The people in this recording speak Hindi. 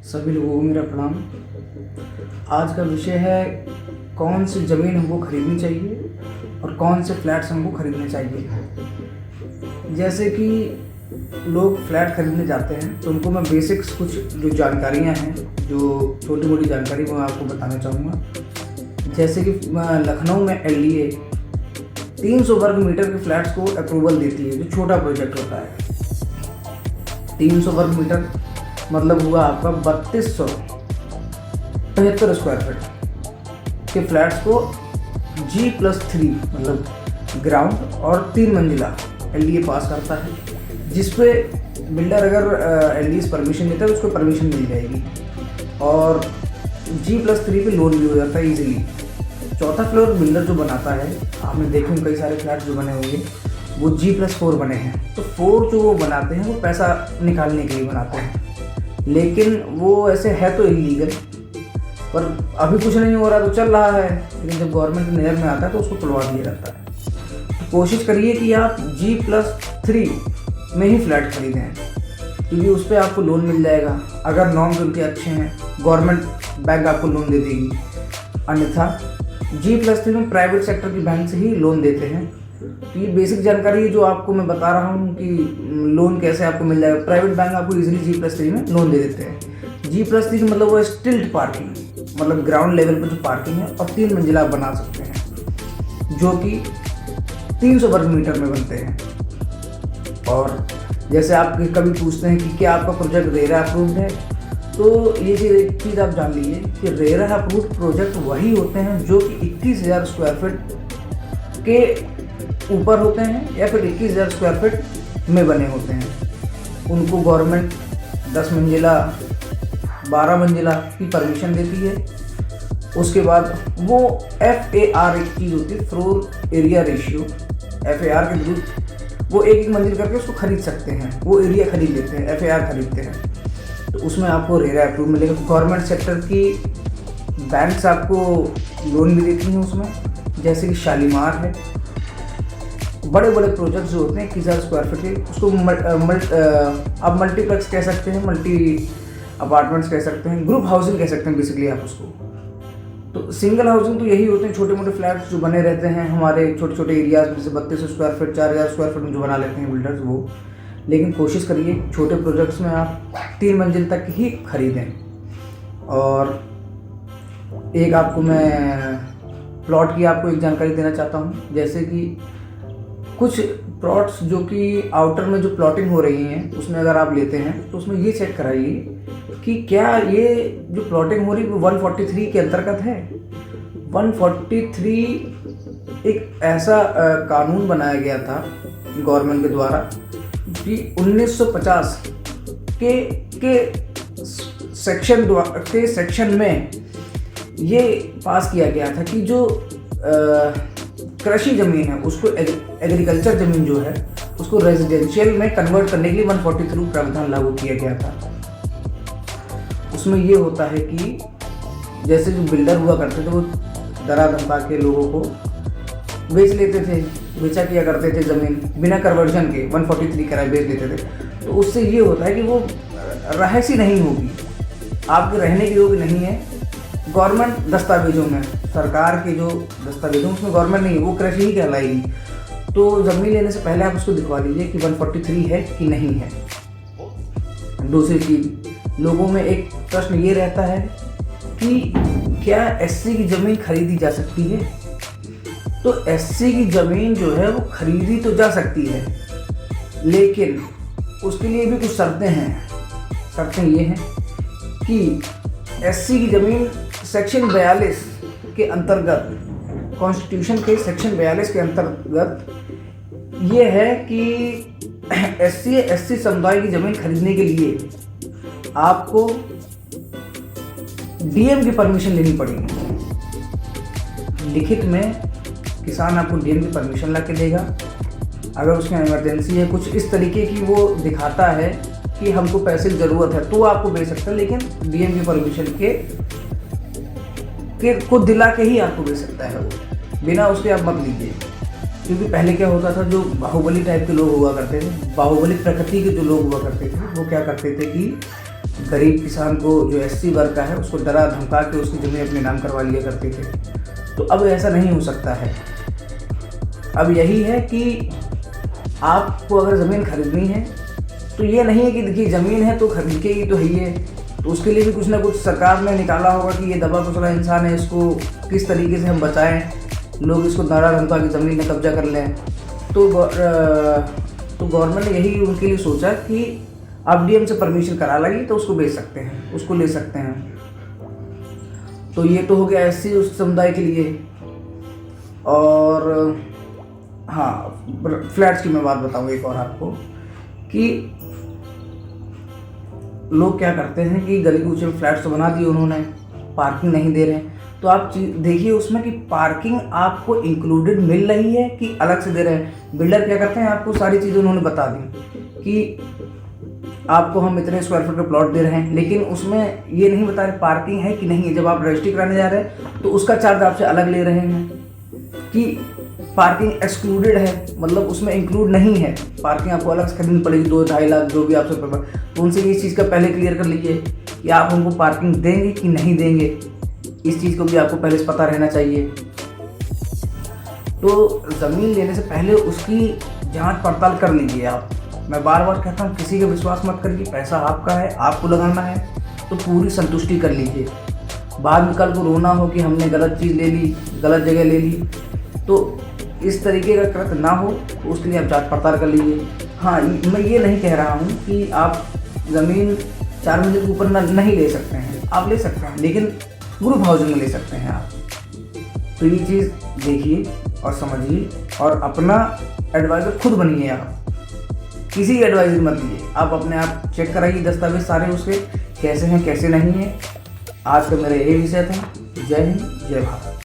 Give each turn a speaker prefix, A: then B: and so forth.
A: सभी लोगों को मेरा प्रणाम। आज का विषय है कौन सी ज़मीन हमको खरीदनी चाहिए और कौन से फ्लैट्स हमको खरीदने चाहिए। जैसे कि लोग फ्लैट खरीदने जाते हैं तो उनको मैं बेसिक्स कुछ जो जानकारियां हैं, जो छोटी मोटी जानकारी मैं आपको बताना चाहूँगा। जैसे कि लखनऊ में LDA 300 वर्ग मीटर के फ्लैट्स को अप्रूवल देती है, जो छोटा प्रोजेक्ट होता है। 300 वर्ग मीटर मतलब हुआ आपका 3275 स्क्वायर फीट के फ्लैट्स को G+3 मतलब ग्राउंड और 3 मंजिला LDA पास करता है, जिस पे बिल्डर अगर LDA परमिशन देता है उसको परमिशन मिल जाएगी और G+3 पे लोन भी हो जाता है इजीली। चौथा फ्लोर बिल्डर जो बनाता है, आपने देखे कई सारे फ्लैट जो बने होंगे वो G+4 बने हैं, तो 4 जो वो बनाते हैं वो पैसा निकालने के लिए बनाते हैं, लेकिन वो ऐसे है तो इलीगल। पर अभी कुछ नहीं हो रहा तो चल रहा है, लेकिन जब गवर्नमेंट नज़र में आता है तो उसको तोड़वा दिया जाता है। तो कोशिश करिए कि आप G+3 में ही फ्लैट खरीदें, क्योंकि उस पर आपको लोन मिल जाएगा। अगर नॉर्म्स उनके अच्छे हैं, गवर्नमेंट बैंक आपको लोन दे देगी। अन्यथा G+3 में प्राइवेट सेक्टर की बैंक से ही लोन देते हैं। तो ये बेसिक जानकारी है जो आपको मैं बता रहा हूँ कि लोन कैसे आपको मिल जाएगा। प्राइवेट बैंक आपको इजीली G+3 में लोन दे देते हैं। G+3 मतलब वो स्टिल्ट पार्किंग, मतलब ग्राउंड लेवल पर जो पार्किंग है, और 3 मंजिला आप बना सकते हैं, जो कि 300 वर्ग मीटर में बनते हैं। और जैसे आप कभी पूछते हैं कि क्या आपका प्रोजेक्ट रेरा अप्रूव्ड है, तो ये एक चीज़ आप जान लीजिए कि रेरा अप्रूव्ड प्रोजेक्ट वही होते हैं जो कि 21,000 स्क्वायर फीट के ऊपर होते हैं या फिर 21,000 स्क्वायर फीट में बने होते हैं। उनको गवर्नमेंट 10 मंजिला 12 मंजिला की परमिशन देती है। उसके बाद वो FAR एक चीज़ होती है, फ्लोर एरिया रेशियो। FAR के थ्रू वो एक मंजिल करके उसको खरीद सकते हैं, वो एरिया खरीद लेते हैं, FAR खरीदते हैं, तो उसमें आपको रेरा अप्रूव मिलेगा। गवर्नमेंट सेक्टर की बैंक्स आपको लोन भी देती हैं उसमें, जैसे कि शालीमार है। बड़े बड़े प्रोजेक्ट्स जो होते हैं 21,000 स्क्वायर फीट के, उसको आप मल्टीप्लेक्स कह सकते हैं, मल्टी अपार्टमेंट्स कह सकते हैं, ग्रुप हाउसिंग कह सकते हैं बेसिकली आप उसको। तो सिंगल हाउसिंग तो यही होते हैं, छोटे मोटे फ्लैट्स जो बने रहते हैं हमारे छोटे छोटे एरियाज में, जैसे 3200 स्क्वायर फीट 4,000 स्क्वायर फीट में जो बना लेते हैं बिल्डर्स वो। लेकिन कोशिश करिए छोटे प्रोजेक्ट्स में आप 3 मंजिल तक ही खरीदें। और एक आपको मैं प्लॉट की आपको एक जानकारी देना चाहता हूँ। जैसे कि कुछ प्लॉट्स जो कि आउटर में जो प्लॉटिंग हो रही हैं, उसमें अगर आप लेते हैं तो उसमें ये चेक कराइए कि क्या ये जो प्लॉटिंग हो रही है वो 143 के अंतर्गत है। 143 एक ऐसा कानून बनाया गया था गवर्नमेंट के द्वारा कि 1950 के सेक्शन में ये पास किया गया था कि जो कृषि ज़मीन है उसको, एग्रीकल्चर ज़मीन जो है उसको रेजिडेंशियल में कन्वर्ट करने के लिए 143 प्रावधान लागू किया गया था। उसमें ये होता है कि जैसे जो बिल्डर हुआ करते थे वो दरा धमका के लोगों को बेच लेते थे, बेचा किया करते थे ज़मीन बिना कन्वर्जन के, 143 किराए बेच देते थे। तो उससे ये होता है कि वो रहायशी नहीं होगी, आपके रहने के योग्य नहीं है। गवर्नमेंट दस्तावेजों में, सरकार के जो दस्तावेजों उसमें गवर्नमेंट नहीं है, वो कृषि ही कहलाएगी। तो ज़मीन लेने से पहले आप उसको दिखवा लीजिए कि 143 है कि नहीं है। दूसरी चीज़, लोगों में एक प्रश्न ये रहता है कि क्या SC की ज़मीन खरीदी जा सकती है। तो SC की ज़मीन जो है वो खरीदी तो जा सकती है, लेकिन उसके लिए भी कुछ शर्तें हैं। शर्तें ये हैं कि SC की ज़मीन सेक्शन 42 के अंतर्गत, कॉन्स्टिट्यूशन के सेक्शन 42 के अंतर्गत ये है कि SC समुदाय की ज़मीन खरीदने के लिए आपको DM की परमिशन लेनी पड़ेगी। लिखित में किसान आपको DM की परमिशन ला के देगा। अगर उसमें इमरजेंसी है, कुछ इस तरीके की वो दिखाता है कि हमको पैसे की ज़रूरत है, तो आपको बेच सकता है, लेकिन DM की परमिशन के को दिला के ही आपको बेच सकता है वो, बिना उसके आप मत लीजिए। क्योंकि पहले क्या होता था, जो बाहुबली टाइप के लोग हुआ करते थे, बाहुबली प्रकृति के जो लोग हुआ करते थे, वो क्या करते थे कि गरीब किसान को, जो एससी वर्ग का है, उसको डरा धमका के उसकी ज़मीन अपने नाम करवा लिया करते थे। तो अब ऐसा नहीं हो सकता है। अब यही है कि आपको अगर ज़मीन खरीदनी है तो ये नहीं है कि देखिए ज़मीन है तो खरीद के ही तो है, तो उसके लिए भी कुछ ना कुछ सरकार ने निकाला होगा कि ये दबा कुचला इंसान है, इसको किस तरीके से हम बचाएं, लोग इसको डरा धमका की ज़मीन में कब्जा कर लें। तो गवर्नमेंट ने यही उनके लिए सोचा कि आप डीएम से परमिशन करा लगी तो उसको बेच सकते हैं, उसको ले सकते हैं। तो ये तो हो गया एससी उस समुदाय के लिए। और हाँ, फ्लैट्स की मैं बात बताऊँ एक और आपको कि लोग क्या करते हैं कि गली कूचे में फ्लैट्स तो बना दिए उन्होंने, पार्किंग नहीं दे रहे हैं। तो आप देखिए उसमें कि पार्किंग आपको इंक्लूडेड मिल रही है कि अलग से दे रहे हैं। बिल्डर क्या करते हैं, आपको सारी चीज़ें उन्होंने बता दी कि आपको हम इतने स्क्वायर फीट का प्लॉट दे रहे हैं, लेकिन उसमें ये नहीं बता रहे पार्किंग है कि नहीं है। जब आप रजिस्ट्री कराने जा रहे हैं तो उसका चार्ज आपसे अलग ले रहे हैं कि पार्किंग एक्सक्लूडेड है, मतलब उसमें इंक्लूड नहीं है। पार्किंग आपको अलग से खरीदनी पड़ेगी, 2-2.5 लाख जो भी आपसे पेपर। तो उनसे इस चीज़ का पहले क्लियर कर लीजिए कि आप हमको पार्किंग देंगे कि नहीं देंगे, इस चीज़ को भी आपको पहले से पता रहना चाहिए। तो ज़मीन लेने से पहले उसकी जांच पड़ताल कर लीजिए आप। मैं बार बार कहता हूँ किसी का विश्वास मत करिए, पैसा आपका है, आपको लगाना है तो पूरी संतुष्टि कर लीजिए। बाद में कल को रोना हो कि हमने गलत चीज़ ले ली, गलत जगह ले ली, तो इस तरीके का कृत्य ना हो, तो उसके लिए आप जांच पड़ताल कर लीजिए। हाँ, मैं ये नहीं कह रहा हूँ कि आप ज़मीन 4 मंजिल के ऊपर नहीं ले सकते हैं, आप ले सकते हैं, लेकिन गुरु हाउसिंग में ले सकते हैं आप। तो ये चीज़ देखिए और समझिए और अपना एडवाइज़र खुद बनिए। आप किसी एडवाइज़र मत लीजिए, आप अपने आप चेक कराइए दस्तावेज सारे उसके कैसे हैं कैसे नहीं है। आज का मेरा यही विषय था। जय हिंद, जय भारत।